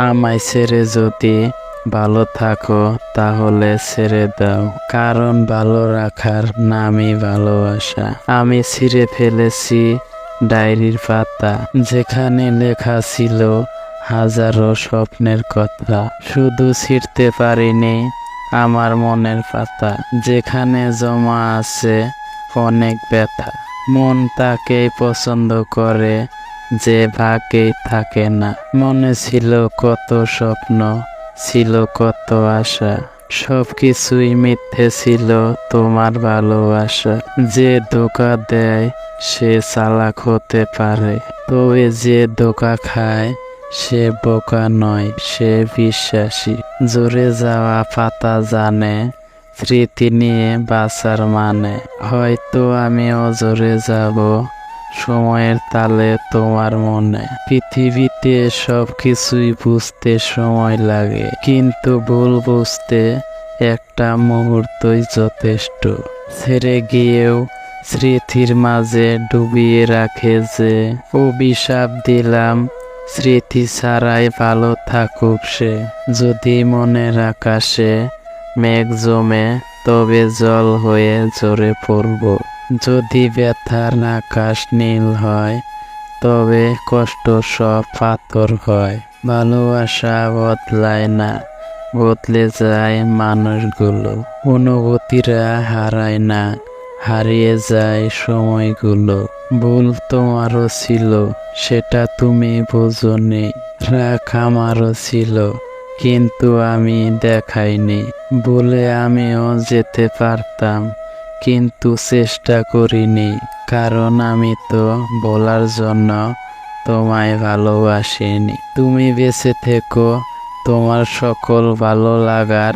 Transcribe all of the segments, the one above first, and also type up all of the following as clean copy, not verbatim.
আমায় ছেড়ে যদি ভালো থাকো তাহলে ছেড়ে দাও, কারণ ভালো রাখার নামই ভালোবাসা। আমি ছিঁড়ে ফেলেছি ডায়েরির পাতা, যেখানে লেখা ছিল হাজারো স্বপ্নের কথা। শুধু ছিঁড়তে পারিনি আমার মনের পাতা, যেখানে জমা আছে অনেক ব্যথা। মন তাকেই পছন্দ করে যে ভাগ্যেই থাকে না। মনে ছিল কত স্বপ্ন, ছিল কত আশা, সবকিছুই মিথ্যে ছিল তোমার ভালোবাসা। যে ধোঁকা দেয় সে চালাক হতে পারে, তবে যে ধোঁকা খায় সে বোকা নয়, সে বিশ্বাসী। জুড়ে যাওয়া পাতা জানে স্মৃতি নিয়ে বাঁচার মানে। হয়তো আমিও জুড়ে যাব সময়ের তালে তোমার মনে। পৃথিবীতে সব কিছুই বুঝতে সময় লাগে, কিন্তু ভুল বুঝতে একটা মুহূর্তই যথেষ্ট। ছেড়ে গিয়েও স্মৃতির মাঝে ডুবিয়ে রাখে যে অভিশাপ দিলাম স্মৃতি ছাড়াই ভালো থাকুক সে। যদি মনের আকাশে মেঘ জমে তবে জল হয়ে ঝরে পড়ব। যদি ব্যথার আকাশ নীল হয় তবে কষ্ট সব পাথর হয়। ভালোবাসা বদলায় না, বদলে যায় মানুষগুলো। অনুভূতিরা হারায় না, হারিয়ে যায় সময়গুলো। ভুল তোমারও ছিল, সেটা তুমি বোঝোনি। রাগ আমারও ছিল, কিন্তু আমি দেখাইনি। বলে আমিও যেতে পারতাম, কিন্তু চেষ্টা করিনি। কারণ আমি তো বলার জন্য তোমায় ভালোবাসিনি। তুমি বেঁচে থেকো তোমার সকল ভালো লাগার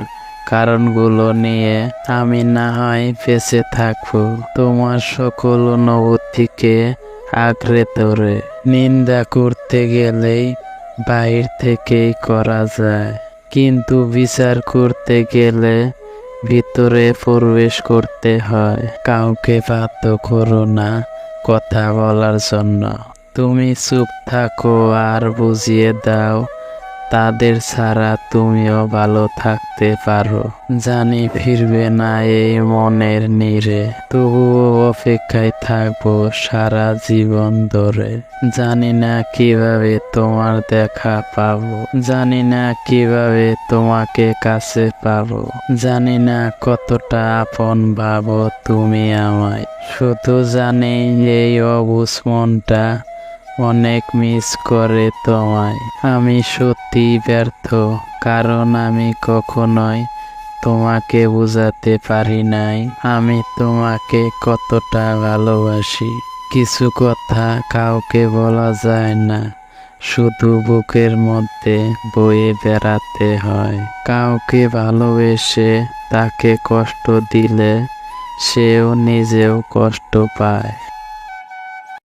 কারণগুলো নিয়ে, আমি না হয় বেঁচে থাকবো তোমার সকল অনুভূতিকে আঁকড়ে ধরে। নিন্দা করতে গেলেই বাইরে থেকেই করা যায়, কিন্তু বিচার করতে গেলে ভিতরে প্রবেশ করতে হয়। কাউকে বাধ্য করো না কথা বলার জন্য। তুমি চুপ থাকো আর বুঝিয়ে দাও তাদের ছাড়া তুমিও ভালো থাকতে পারো। জানি ফিরবে না এই মনের নীড়ে, তবুও অপেক্ষায় থাকবো সারা জীবন ধরে। জানি না কিভাবে তোমার দেখা পাবো, জানি না কিভাবে তোমাকে কাছে পাবো, জানি না কতটা আপন ভাবো তুমি আমায়। শুধু জানি এই অবুঝ মনটা অনেক মিস করে তোমায়। আমি সত্যি ব্যর্থ, কারণ আমি কখনোই তোমাকে বোঝাতে পারি নাই আমি তোমাকে কতটা ভালোবাসি। কিছু কথা কাউকে বলা যায় না, শুধু বুকের মধ্যে বয়ে বেড়াতে হয়। কাউকে ভালোবেসে তাকে কষ্ট দিলে সেও নিজেও কষ্ট পায়।